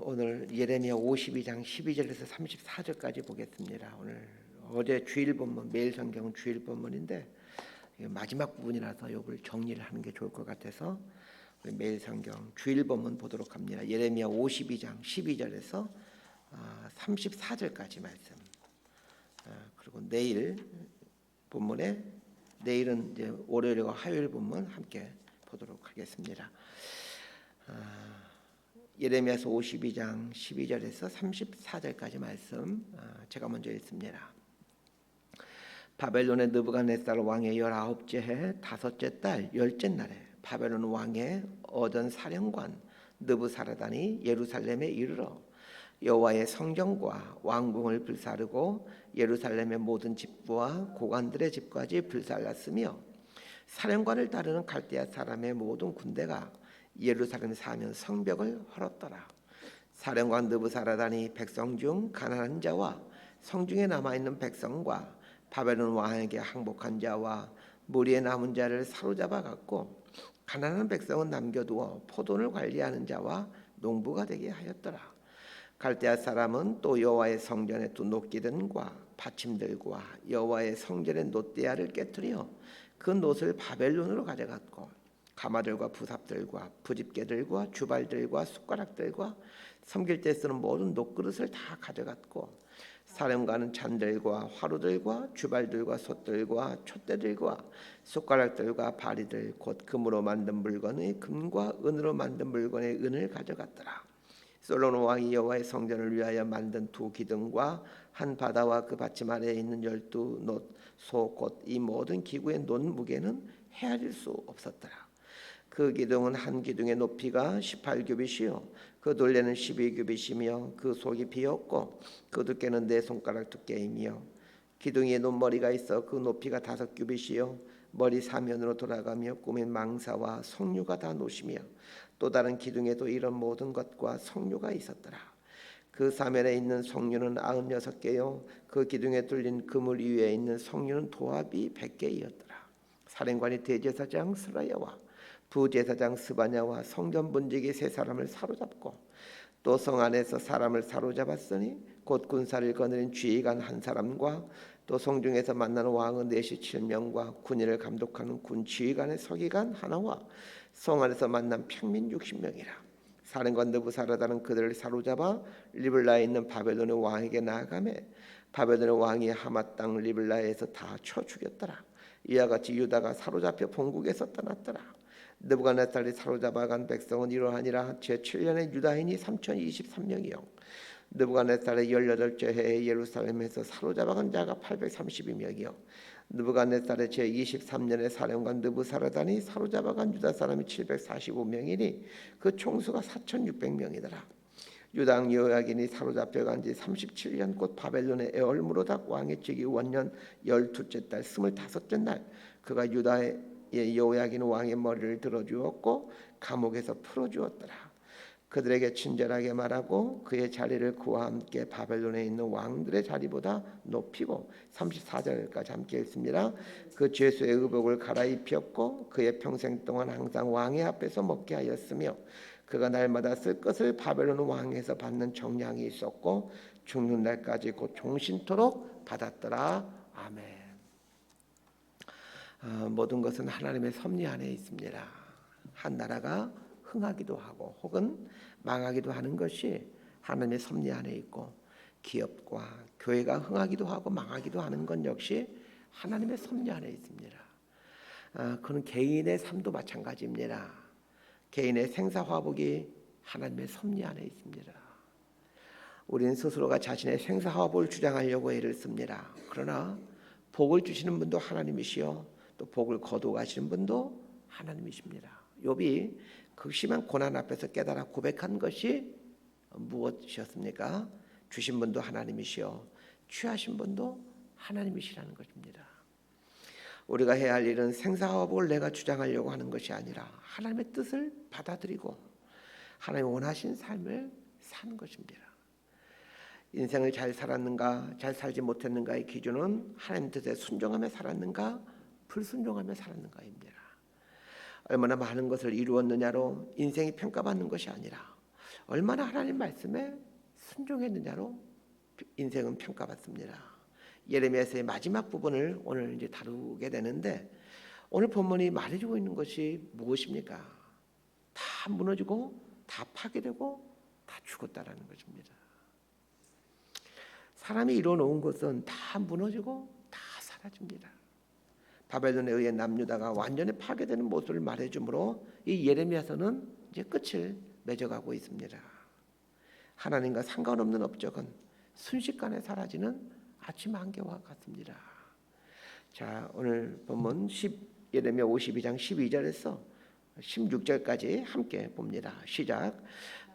오늘 예레미야 52장 12절에서 34절까지 보겠습니다. 오늘 어제 주일 본문, 매일 성경은 주일 본문인데 마지막 부분이라서 이걸 정리를 하는 게 좋을 것 같아서 우리 매일 성경 주일 본문 보도록 합니다. 예레미야 52장 12절에서 34절까지 말씀. 그리고 내일 본문에 내일은 이제 월요일과 화요일 본문 함께 보도록 하겠습니다. 예레미야서 52장 12절에서 34절까지 말씀 제가 먼저 읽습니다. 바벨론의 느부갓네살 왕의 19째 해 5째 달 10째 날에 바벨론 왕의 어전 사령관 느부사라단이 예루살렘에 이르러 여호와의 성전과 왕궁을 불사르고 예루살렘의 모든 집부와 고관들의 집까지 불살랐으며 사령관을 따르는 갈대아 사람의 모든 군대가 예루살렘 사면 성벽을 헐었더라. 사령관 느부사라단이 백성 중 가난한 자와 성중에 남아있는 백성과 바벨론 왕에게 항복한 자와 무리에 남은 자를 사로잡아 갔고 가난한 백성은 남겨두어 포도를 관리하는 자와 농부가 되게 하였더라. 갈대아 사람은 또 여호와의 성전의 두 노기든과 받침들과 여호와의 성전의 놋대야를 깨뜨려 그 놋을 바벨론으로 가져갔고 가마들과 부삽들과 부집개들과 주발들과 숟가락들과 섬길 때 쓰는 모든 놋그릇을 다 가져갔고 사령관은 잔들과 화루들과 주발들과 솥들과 촛대들과 숟가락들과 바리들 곧 금으로 만든 물건의 금과 은으로 만든 물건의 은을 가져갔더라. 솔로몬 왕이 여호와의 성전을 위하여 만든 두 기둥과 한 바다와 그 받침 아래에 있는 12 놋소 곧 이 모든 기구의 놋 무게는 헤아릴 수 없었더라. 그 기둥은 한 기둥의 높이가 18규빗이요 그 둘레는 12규빗이며 그 속이 비었고 그 두께는 4손가락 두께이며 기둥에 놋머리가 있어 그 높이가 5규빗이요 머리 사면으로 돌아가며 꾸민 망사와 석류가 다 놋이며 또 다른 기둥에도 이런 모든 것과 석류가 있었더라. 그 사면에 있는 석류는 96개요 그 기둥에 뚫린 그물 위에 있는 석류는 도합이 100개이었더라. 사령관이 대제사장 스라야와 부제사장 스바냐와 성전 분지기 3사람을 사로잡고 또 성 안에서 사람을 사로잡았으니 곧 군사를 거느린 지휘관 1사람과 또 성중에서 만나는 왕은 내시 7명과 군인을 감독하는 군 지휘관의 서기관 하나와 성 안에서 만난 평민 60명이라. 사령관 느부사라단은 그들을 사로잡아 리블라에 있는 바벨론의 왕에게 나아가매 바벨론의 왕이 하맛 땅 리블라에서 다 쳐 죽였더라. 이와 같이 유다가 사로잡혀 본국에서 떠났더라. 느부갓네살이 사로잡아간 백성은 이러하니라. 제7년에 유다인이 3023명이요 느부갓네살의 18째 해에 예루살렘에서 사로잡아간 자가 832명이요 느부갓네살의 제23년에 사령관 느부사라단이 사로잡아간 유다 사람이 745명이니 그 총수가 4600명이더라. 유당 여호야긴이 사로잡혀간 지 37년 곧 바벨론의 에올무로닥 왕의 즉위 원년 12째 달 25째 날 그가 유다의 여호야긴 왕의 머리를 들어주었고 감옥에서 풀어주었더라. 그들에게 친절하게 말하고 그의 자리를 그와 함께 바벨론에 있는 왕들의 자리보다 높이고 34절까지 함께 읽습니다. 그 죄수의 의복을 갈아입혔고 그의 평생 동안 항상 왕의 앞에서 먹게 하였으며 그가 날마다 쓸 것을 바벨론 왕에서 받는 정량이 있었고 죽는 날까지 곧 종신토록 받았더라. 아멘. 모든 것은 하나님의 섭리 안에 있습니다. 한 나라가 흥하기도 하고 혹은 망하기도 하는 것이 하나님의 섭리 안에 있고 기업과 교회가 흥하기도 하고 망하기도 하는 건 역시 하나님의 섭리 안에 있습니다. 그는 개인의 삶도 마찬가지입니다. 개인의 생사화복이 하나님의 섭리 안에 있습니다. 우리는 스스로가 자신의 생사화복을 주장하려고 애를 씁니다. 그러나 복을 주시는 분도 하나님이시요 또 복을 거두가시는 분도 하나님이십니다. 욥이 극심한 고난 앞에서 깨달아 고백한 것이 무엇이었습니까? 주신 분도 하나님이시요 취하신 분도 하나님이시라는 것입니다. 우리가 해야 할 일은 생사화복을 내가 주장하려고 하는 것이 아니라 하나님의 뜻을 받아들이고 하나님이 원하신 삶을 사는 것입니다. 인생을 잘 살았는가 잘 살지 못했는가의 기준은 하나님 뜻에 순종하며 살았는가 불순종하며 살았는가입니다. 얼마나 많은 것을 이루었느냐로 인생이 평가받는 것이 아니라 얼마나 하나님 말씀에 순종했느냐로 인생은 평가받습니다. 예레미야서의 마지막 부분을 오늘 이제 다루게 되는데, 오늘 본문이 말해주고 있는 것이 무엇입니까? 다 무너지고 다 파괴되고 다 죽었다라는 것입니다. 사람이 이뤄놓은 것은 다 무너지고 다 사라집니다. 바벨론에 의해 남유다가 완전히 파괴되는 모습을 말해주므로 이 예레미야서는 이제 끝을 맺어가고 있습니다. 하나님과 상관없는 업적은 순식간에 사라지는 아침 안개와 같습니다. 자, 오늘 본문 예레미야 52장 12절에서 16절까지 함께 봅니다. 시작.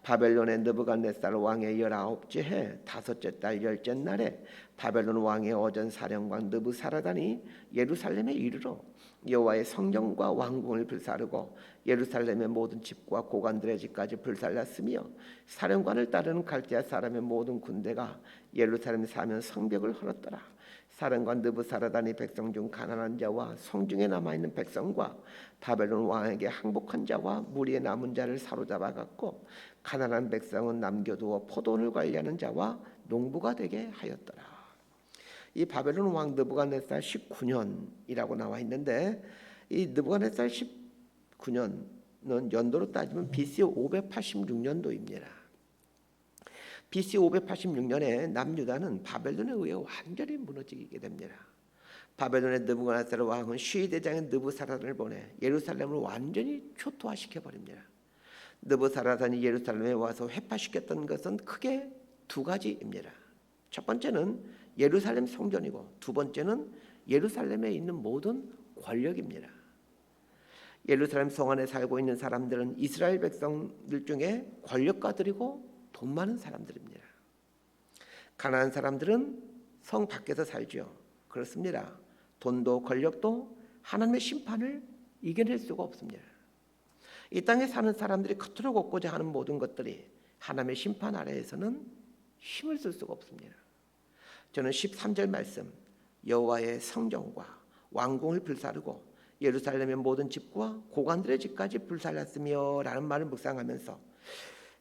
바벨론의 느부갓네살 왕의 19째 해 5째 달 10째 날에 바벨론 왕의 어전 사령관 느부사라단이 예루살렘에 이르러 여호와의 성전과 왕궁을 불사르고 예루살렘의 모든 집과 고관들의 집까지 불살랐으며, 사령관을 따르는 갈대아 사람의 모든 군대가 예루살렘 사면 성벽을 헐었더라. 사령관 느부사라단이 백성 중 가난한 자와 성중에 남아있는 백성과 바벨론 왕에게 항복한 자와 무리에 남은 자를 사로잡아 갔고, 가난한 백성은 남겨두어 포도원을 관리하는 자와 농부가 되게 하였더라. 이 바벨론 왕 느부갓네살 19년이라고 나와 있는데, 이 느부갓네살 19년은 연도로 따지면 BC 586년도입니다. BC 586년에 남유다는 바벨론에 의해 완전히 무너지게 됩니다. 바벨론의 느부갓네살 왕은 시위대장인 느부사라단을 보내 예루살렘을 완전히 초토화시켜 버립니다. 느부사라단이 예루살렘에 와서 회파시켰던 것은 크게 두 가지입니다. 첫 번째는 예루살렘 성전이고, 두 번째는 예루살렘에 있는 모든 권력입니다. 예루살렘 성 안에 살고 있는 사람들은 이스라엘 백성들 중에 권력가들이고 돈 많은 사람들입니다. 가난한 사람들은 성 밖에서 살죠. 그렇습니다. 돈도 권력도 하나님의 심판을 이겨낼 수가 없습니다. 이 땅에 사는 사람들이 겉으로 걷고자 하는 모든 것들이 하나님의 심판 아래에서는 힘을 쓸 수가 없습니다. 저는 13절 말씀, 여호와의 성전과 왕궁을 불사르고 예루살렘의 모든 집과 고관들의 집까지 불살랐으며 라는 말을 묵상하면서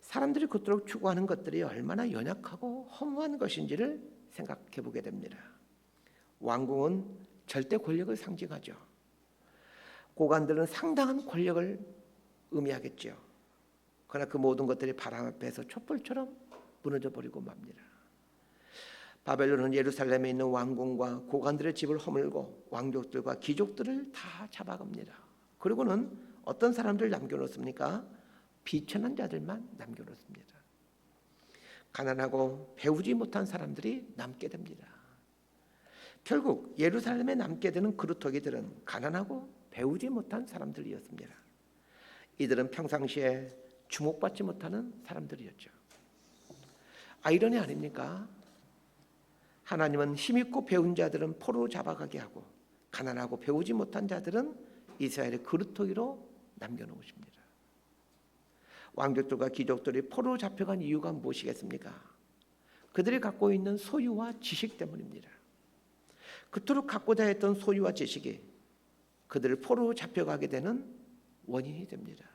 사람들이 그토록 추구하는 것들이 얼마나 연약하고 허무한 것인지를 생각해 보게 됩니다. 왕궁은 절대 권력을 상징하죠. 고관들은 상당한 권력을 의미하겠죠. 그러나 그 모든 것들이 바람 앞에서 촛불처럼 무너져 버리고 맙니다. 바벨론은 예루살렘에 있는 왕궁과 고관들의 집을 허물고 왕족들과 귀족들을 다 잡아갑니다. 그리고는 어떤 사람들 남겨놓습니까? 비천한 자들만 남겨놓습니다. 가난하고 배우지 못한 사람들이 남게 됩니다. 결국 예루살렘에 남게 되는 그루터기들은 가난하고 배우지 못한 사람들이었습니다. 이들은 평상시에 주목받지 못하는 사람들이었죠. 아이러니 아닙니까? 하나님은 힘있고 배운 자들은 포로로 잡아가게 하고, 가난하고 배우지 못한 자들은 이스라엘의 그루터기로 남겨놓으십니다. 왕족들과 귀족들이 포로로 잡혀간 이유가 무엇이겠습니까? 그들이 갖고 있는 소유와 지식 때문입니다. 그토록 갖고자 했던 소유와 지식이 그들을 포로로 잡혀가게 되는 원인이 됩니다.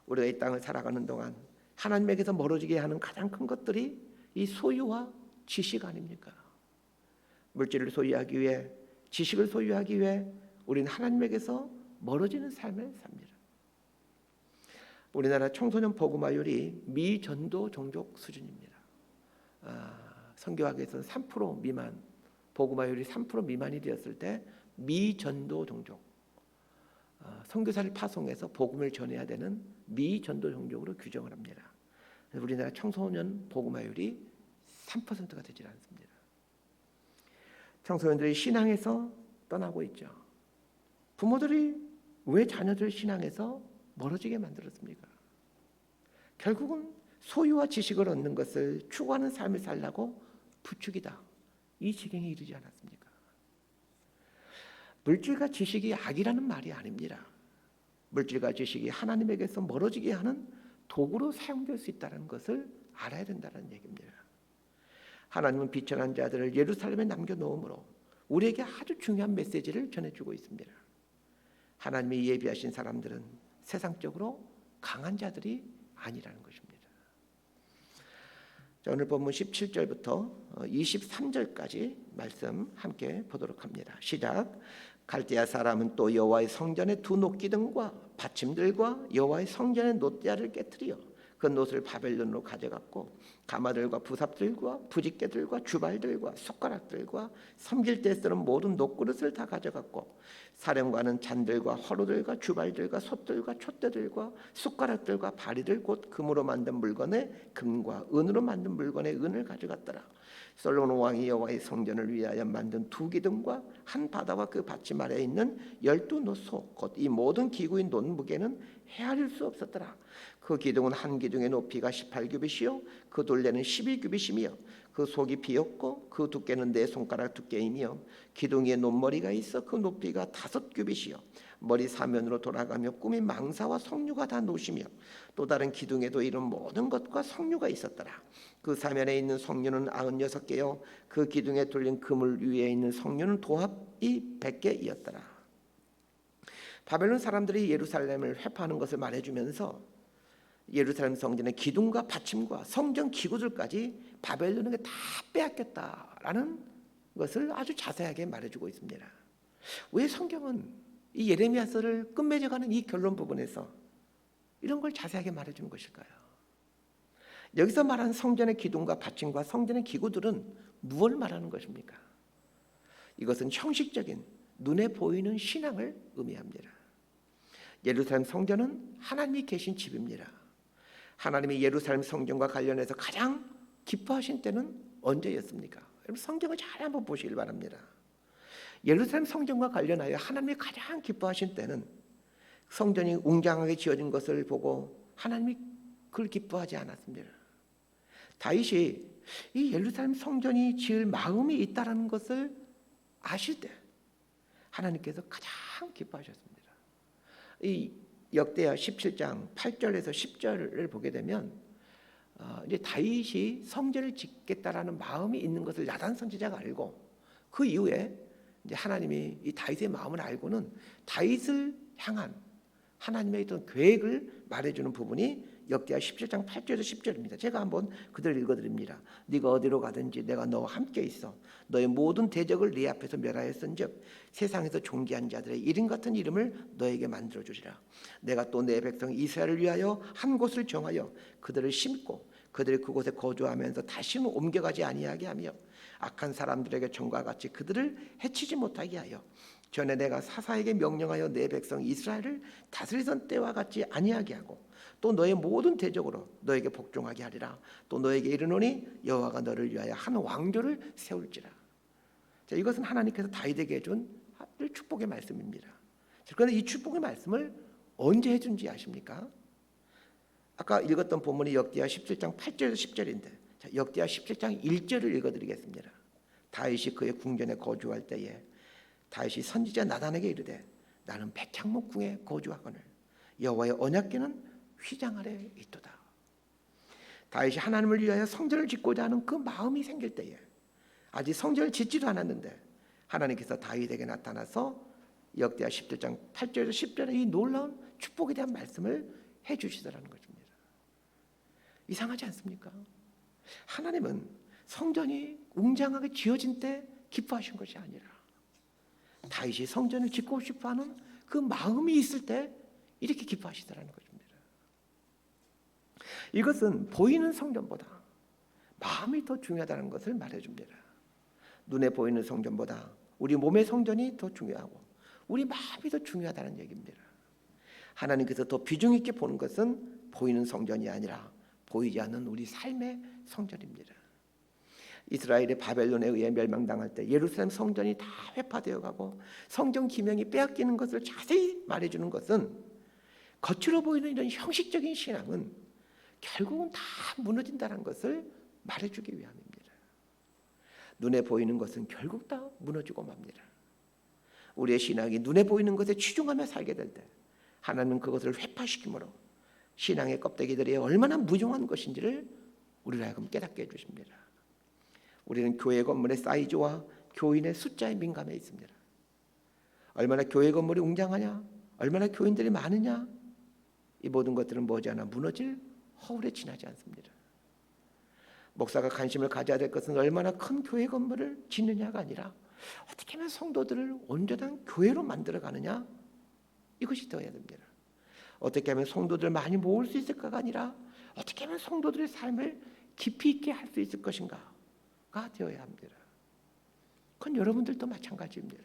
우리가 이 땅을 살아가는 동안 하나님에게서 멀어지게 하는 가장 큰 것들이 이 소유와 지식 아닙니까? 물질을 소유하기 위해, 지식을 소유하기 위해 우리는 하나님에게서 멀어지는 삶을 삽니다. 우리나라 청소년 복음화율이 미전도 종족 수준입니다. 선교학에서는 3% 미만, 복음화율이 3% 미만이 되었을 때 미전도 종족, 선교사를 파송해서 복음을 전해야 되는 미전도 종족으로 규정을 합니다. 우리나라 청소년 복음화율이 3%가 되지 않습니다. 청소년들이 신앙에서 떠나고 있죠. 부모들이 왜 자녀들 신앙에서 멀어지게 만들었습니까? 결국은 소유와 지식을 얻는 것을 추구하는 삶을 살라고 부추기다, 이 지경에 이르지 않았습니까? 물질과 지식이 악이라는 말이 아닙니다. 물질과 지식이 하나님에게서 멀어지게 하는 도구로 사용될 수 있다는 것을 알아야 된다는 얘기입니다. 하나님은 비천한 자들을 예루살렘에 남겨놓음으로 우리에게 아주 중요한 메시지를 전해주고 있습니다. 하나님이 예비하신 사람들은 세상적으로 강한 자들이 아니라는 것입니다. 자, 오늘 본문 17절부터 23절까지 말씀 함께 보도록 합니다. 시작. 갈대아 사람은 또 여호와의 성전의 두 녹기둥과 받침들과 여호와의 성전의 놋대야를 깨뜨려 그 놋을 바벨론으로 가져갔고 가마들과 부삽들과 부집개들과 주발들과 숟가락들과 섬길 때 쓰는 모든 놋그릇을 다 가져갔고 사령관은 잔들과 화로들과 주발들과 솥들과 촛대들과 숟가락들과 바리들 곧 금으로 만든 물건에 금과 은으로 만든 물건에 은을 가져갔더라. 솔로몬 왕이 여호와의 성전을 위하여 만든 두 기둥과 한 바다와 그 받침 아래에 있는 12노소 곧 이 모든 기구인 논무게는 헤아릴 수 없었더라. 그 기둥은 한 기둥의 높이가 18규빗이요 그 둘레는 12규빗이며 그 속이 비었고 그 두께는 네 손가락 두께이며 기둥 위에 논머리가 있어 그 높이가 5규빗이요 머리 사면으로 돌아가며 꾸민 망사와 석류가 다 노시며 또 다른 기둥에도 이런 모든 것과 석류가 있었더라. 그 사면에 있는 석류는 96개요 그 기둥에 둘린 그물 위에 있는 석류는 도합이 100개이었더라. 바벨론 사람들이 예루살렘을 회파하는 것을 말해주면서 예루살렘 성전의 기둥과 받침과 성전 기구들까지 바벨론에게 다 빼앗겼다라는 것을 아주 자세하게 말해주고 있습니다. 왜 성경은 이 예레미야서를 끝맺어가는 이 결론 부분에서 이런 걸 자세하게 말해주는 것일까요? 여기서 말하는 성전의 기둥과 받침과 성전의 기구들은 무엇을 말하는 것입니까? 이것은 형식적인 눈에 보이는 신앙을 의미합니다. 예루살렘 성전은 하나님이 계신 집입니다. 하나님이 예루살렘 성전과 관련해서 가장 기뻐하신 때는 언제였습니까? 여러분 성경을 잘 한번 보시길 바랍니다. 예루살렘 성전과 관련하여 하나님이 가장 기뻐하신 때는 성전이 웅장하게 지어진 것을 보고 하나님이 그걸 기뻐하지 않았습니다. 다윗이 이 예루살렘 성전이 지을 마음이 있다라는 것을 아실 때 하나님께서 가장 기뻐하셨습니다. 이 역대하 17장 8절에서 10절을 보게 되면 이제 다윗이 성전을 짓겠다라는 마음이 있는 것을 나단 선지자가 알고 그 이후에 이제 하나님이 이 다윗의 마음을 알고는 다윗을 향한 하나님의 어떤 계획을 말해주는 부분이 역대하 17장 8절에서 10절입니다. 제가 한번 그대로 읽어드립니다. 네가 어디로 가든지 내가 너와 함께 있어 너의 모든 대적을 네 앞에서 멸하였은즉 세상에서 존귀한 자들의 이름 같은 이름을 너에게 만들어 주리라. 내가 또 내 백성 이스라엘을 위하여 한 곳을 정하여 그들을 심고 그들이 그곳에 거주하면서 다시는 옮겨가지 아니하게 하며 악한 사람들에게 전과 같이 그들을 해치지 못하게 하여 전에 내가 사사에게 명령하여 내 백성 이스라엘을 다스리던 때와 같이 아니하게 하고 또 너의 모든 대적으로 너에게 복종하게 하리라. 또 너에게 이르노니 여호와가 너를 위하여 한 왕조를 세울지라. 자, 이것은 하나님께서 다윗에게 해준 축복의 말씀입니다. 그런데 이 축복의 말씀을 언제 해준지 아십니까? 아까 읽었던 본문이 역대하 17장 8절에서 10절인데 역대하 17장 1절을 읽어드리겠습니다. 다윗이 그의 궁전에 거주할 때에 다윗이 선지자 나단에게 이르되 나는 백향목궁에 거주하거늘 여호와의 언약궤는 휘장 아래 있도다. 다윗이 하나님을 위하여 성전을 짓고자 하는 그 마음이 생길 때에 아직 성전을 짓지도 않았는데 하나님께서 다윗에게 나타나서 역대하 17장 8절에서 10절의 이 놀라운 축복에 대한 말씀을 해주시더라는 것입니다. 이상하지 않습니까? 하나님은 성전이 웅장하게 지어진 때 기뻐하신 것이 아니라 다윗이 성전을 짓고 싶어하는 그 마음이 있을 때 이렇게 기뻐하시더라는 것입니다. 이것은 보이는 성전보다 마음이 더 중요하다는 것을 말해줍니다. 눈에 보이는 성전보다 우리 몸의 성전이 더 중요하고 우리 마음이 더 중요하다는 얘기입니다. 하나님께서 더 비중 있게 보는 것은 보이는 성전이 아니라 보이지 않는 우리 삶의 성전입니다. 이스라엘이 바벨론에 의해 멸망당할 때 예루살렘 성전이 다 회파되어 가고 성전 기명이 빼앗기는 것을 자세히 말해주는 것은 겉으로 보이는 이런 형식적인 신앙은 결국은 다 무너진다는 것을 말해주기 위함입니다. 눈에 보이는 것은 결국 다 무너지고 맙니다. 우리의 신앙이 눈에 보이는 것에 치중하며 살게 될 때 하나님은 그것을 회파시키므로 신앙의 껍데기들이 얼마나 무용한 것인지를 우리를 하여금 깨닫게 해주십니다. 우리는 교회 건물의 사이즈와 교인의 숫자에 민감해 있습니다. 얼마나 교회 건물이 웅장하냐, 얼마나 교인들이 많으냐, 이 모든 것들은 머지않아 무너질 허울에 지나지 않습니다. 목사가 관심을 가져야 될 것은 얼마나 큰 교회 건물을 짓느냐가 아니라 어떻게 하면 성도들을 온전한 교회로 만들어가느냐, 이것이 되어야 됩니다. 어떻게 하면 성도들 많이 모을 수 있을까가 아니라 어떻게 하면 성도들의 삶을 깊이 있게 할 수 있을 것인가가 되어야 합니다. 그건 여러분들도 마찬가지입니다.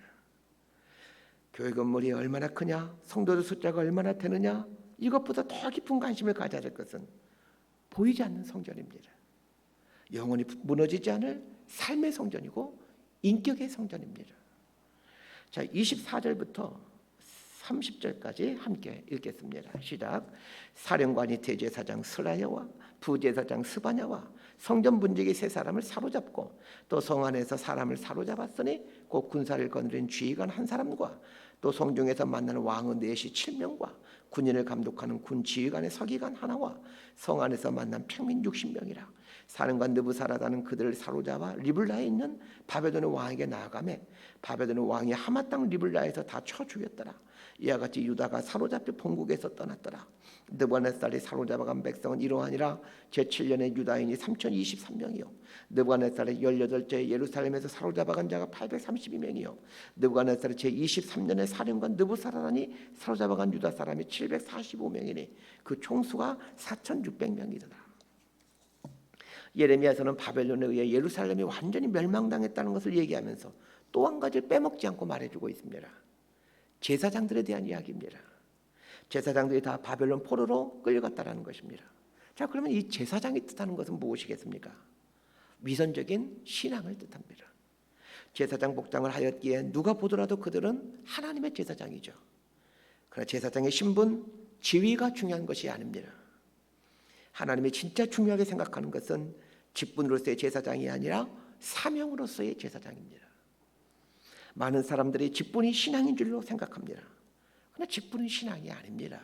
교회 건물이 얼마나 크냐, 성도들 숫자가 얼마나 되느냐, 이것보다 더 깊은 관심을 가져야 될 것은 보이지 않는 성전입니다. 영원히 무너지지 않을 삶의 성전이고 인격의 성전입니다. 자, 24절부터 30절까지 함께 읽겠습니다. 시작. 사령관이 대제사장 스라야와 부제사장 스바냐와 성전 분쟁의 세 사람을 사로잡고 또 성 안에서 사람을 사로잡았으니 곧 군사를 거느린 지휘관 한 사람과 또 성중에서 만나는 왕의 내시 7명과 군인을 감독하는 군 지휘관의 서기관 하나와 성 안에서 만난 평민 60명이라. 사령관 느부사라다는 그들을 사로잡아 리블라에 있는 바벨론의 왕에게 나아가매 바벨론의 왕이 하마 땅 리블라에서 다 쳐 죽였더라. 이와 같이 유다가 사로잡혀 본국에서 떠났더라. 느부갓네살이 사로잡아간 백성은 이러하니라. 제7년에 유다인이 3023명이요 느부갓네살의 18째 예루살렘에서 사로잡아간 자가 832명이요 느부갓네살의 제23년에 사령관 느부사라다니 사로잡아간 유다 사람이 745명이니 그 총수가 4600명이더라. 예레미야서는 바벨론에 의해 예루살렘이 완전히 멸망당했다는 것을 얘기하면서 또 한 가지를 빼먹지 않고 말해주고 있습니다. 제사장들에 대한 이야기입니다. 제사장들이 다 바벨론 포로로 끌려갔다는 것입니다. 자, 그러면 이 제사장이 뜻하는 것은 무엇이겠습니까? 위선적인 신앙을 뜻합니다. 제사장 복장을 하였기에 누가 보더라도 그들은 하나님의 제사장이죠. 그러나 제사장의 신분, 지위가 중요한 것이 아닙니다. 하나님이 진짜 중요하게 생각하는 것은 직분으로서의 제사장이 아니라 사명으로서의 제사장입니다. 많은 사람들이 직분이 신앙인 줄로 생각합니다. 그러나 직분은 신앙이 아닙니다.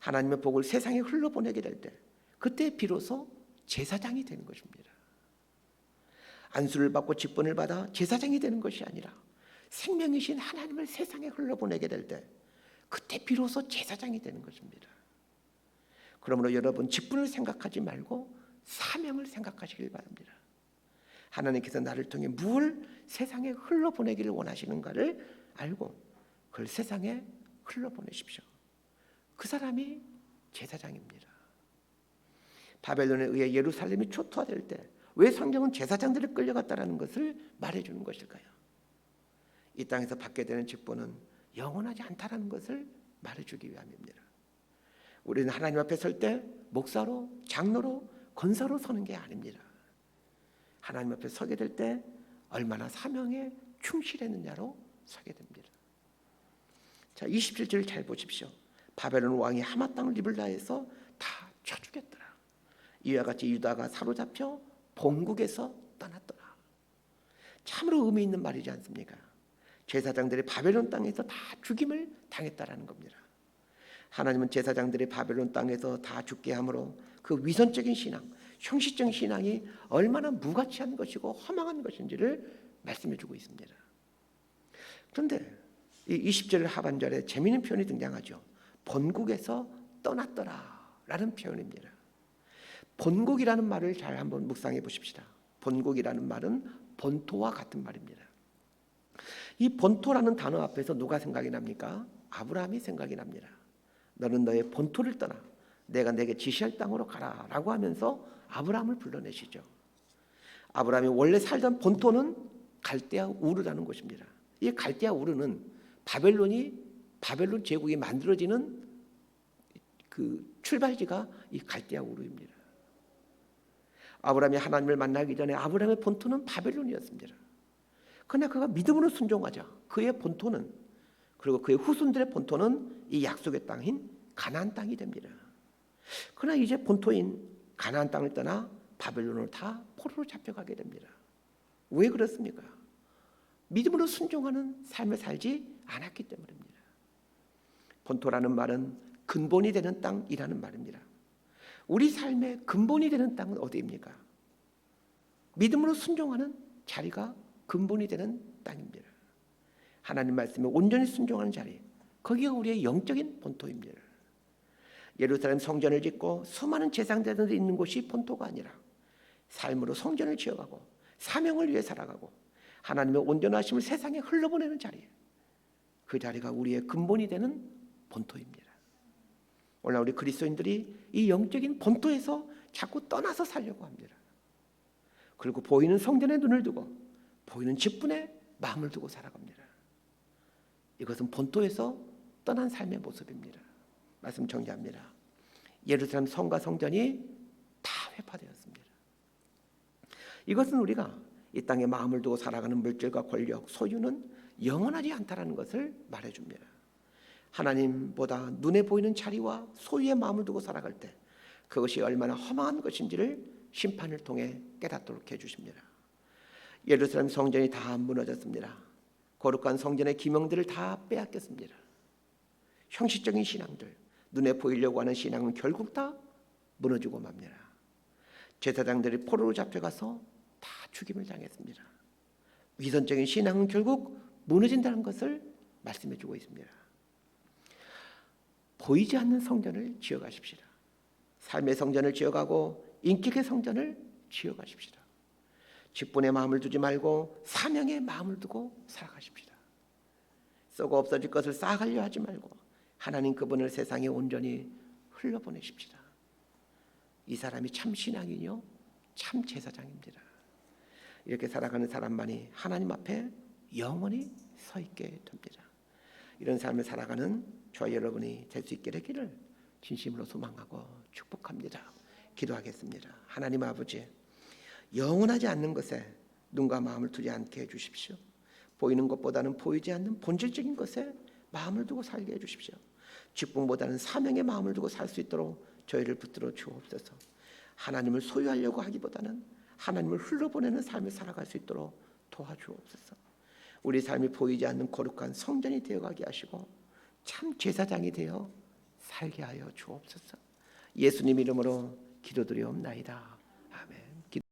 하나님의 복을 세상에 흘러보내게 될 때 그때 비로소 제사장이 되는 것입니다. 안수를 받고 직분을 받아 제사장이 되는 것이 아니라 생명이신 하나님을 세상에 흘러보내게 될 때 그때 비로소 제사장이 되는 것입니다. 그러므로 여러분 직분을 생각하지 말고 사명을 생각하시길 바랍니다. 하나님께서 나를 통해 무엇을 세상에 흘러보내기를 원하시는가를 알고 그걸 세상에 흘러보내십시오. 그 사람이 제사장입니다. 바벨론에 의해 예루살렘이 초토화될 때 왜 성경은 제사장들이 끌려갔다는 것을 말해주는 것일까요? 이 땅에서 받게 되는 직분은 영원하지 않다는 것을 말해주기 위함입니다. 우리는 하나님 앞에 설 때 목사로, 장로로, 권사로 서는 게 아닙니다. 하나님 앞에 서게 될 때 얼마나 사명에 충실했느냐로 서게 됩니다. 자, 27절 잘 보십시오. 바벨론 왕이 하마 땅 리블라에서 다 쳐 죽였더라. 이와 같이 유다가 사로잡혀 본국에서 떠났더라. 참으로 의미 있는 말이지 않습니까? 제사장들이 바벨론 땅에서 다 죽임을 당했다라는 겁니다. 하나님은 제사장들이 바벨론 땅에서 다 죽게 함으로 그 위선적인 신앙, 형식적인 신앙이 얼마나 무가치한 것이고 허망한 것인지를 말씀해주고 있습니다. 그런데 이 20절 하반절에 재미있는 표현이 등장하죠. 본국에서 떠났더라라는 표현입니다. 본국이라는 말을 잘 한번 묵상해 보십시다. 본국이라는 말은 본토와 같은 말입니다. 이 본토라는 단어 앞에서 누가 생각이 납니까? 아브라함이 생각이 납니다. 너는 너의 본토를 떠나 내가 내게 지시할 땅으로 가라라고 하면서 아브라함을 불러내시죠. 아브라함이 원래 살던 본토는 갈대아 우르라는 곳입니다. 이 갈대아 우르는 바벨론 제국이 만들어지는 그 출발지가 이 갈대아 우르입니다. 아브라함이 하나님을 만나기 전에 아브라함의 본토는 바벨론이었습니다. 그러나 그가 믿음으로 순종하자 그의 본토는, 그리고 그의 후손들의 본토는 이 약속의 땅인 가나안 땅이 됩니다. 그러나 이제 본토인 가나안 땅을 떠나 바벨론으로 다 포로로 잡혀가게 됩니다. 왜 그렇습니까? 믿음으로 순종하는 삶을 살지 않았기 때문입니다. 본토라는 말은 근본이 되는 땅이라는 말입니다. 우리 삶의 근본이 되는 땅은 어디입니까? 믿음으로 순종하는 자리가 근본이 되는 땅입니다. 하나님 말씀에 온전히 순종하는 자리, 거기가 우리의 영적인 본토입니다. 예루살렘 성전을 짓고 수많은 제사장들이 있는 곳이 본토가 아니라 삶으로 성전을 지어가고 사명을 위해 살아가고 하나님의 온전하심을 세상에 흘러보내는 자리, 그 자리가 우리의 근본이 되는 본토입니다. 오늘 우리 그리스도인들이 이 영적인 본토에서 자꾸 떠나서 살려고 합니다. 그리고 보이는 성전에 눈을 두고 보이는 직분에 마음을 두고 살아갑니다. 이것은 본토에서 떠난 삶의 모습입니다. 말씀 정리합니다. 예루살렘 성과 성전이 다 회파되었습니다. 이것은 우리가 이 땅에 마음을 두고 살아가는 물질과 권력, 소유는 영원하지 않다라는 것을 말해줍니다. 하나님보다 눈에 보이는 자리와 소유에 마음을 두고 살아갈 때 그것이 얼마나 허망한 것인지를 심판을 통해 깨닫도록 해주십니다. 예루살렘 성전이 다 무너졌습니다. 거룩한 성전의 기명들을 다 빼앗겼습니다. 형식적인 신앙들, 눈에 보이려고 하는 신앙은 결국 다 무너지고 맙니다. 제사장들이 포로로 잡혀가서 다 죽임을 당했습니다. 위선적인 신앙은 결국 무너진다는 것을 말씀해주고 있습니다. 보이지 않는 성전을 지어가십시다. 삶의 성전을 지어가고 인격의 성전을 지어가십시다. 직분에 마음을 두지 말고 사명에 마음을 두고 살아가십시다. 썩어 없어질 것을 쌓아가려 하지 말고 하나님 그분을 세상에 온전히 흘러보내십시다. 이 사람이 참 신앙이요 참 제사장입니다. 이렇게 살아가는 사람만이 하나님 앞에 영원히 서 있게 됩니다. 이런 삶을 살아가는 저와 여러분이 될 수 있게 되기를 진심으로 소망하고 축복합니다. 기도하겠습니다. 하나님 아버지, 영원하지 않는 것에 눈과 마음을 두지 않게 해주십시오. 보이는 것보다는 보이지 않는 본질적인 것에 마음을 두고 살게 해주십시오. 직분보다는 사명에 마음을 두고 살 수 있도록 저희를 붙들어 주옵소서. 하나님을 소유하려고 하기보다는 하나님을 흘러보내는 삶을 살아갈 수 있도록 도와주옵소서. 우리 삶이 보이지 않는 거룩한 성전이 되어가게 하시고 참 제사장이 되어 살게 하여 주옵소서. 예수님 이름으로 기도드리옵나이다.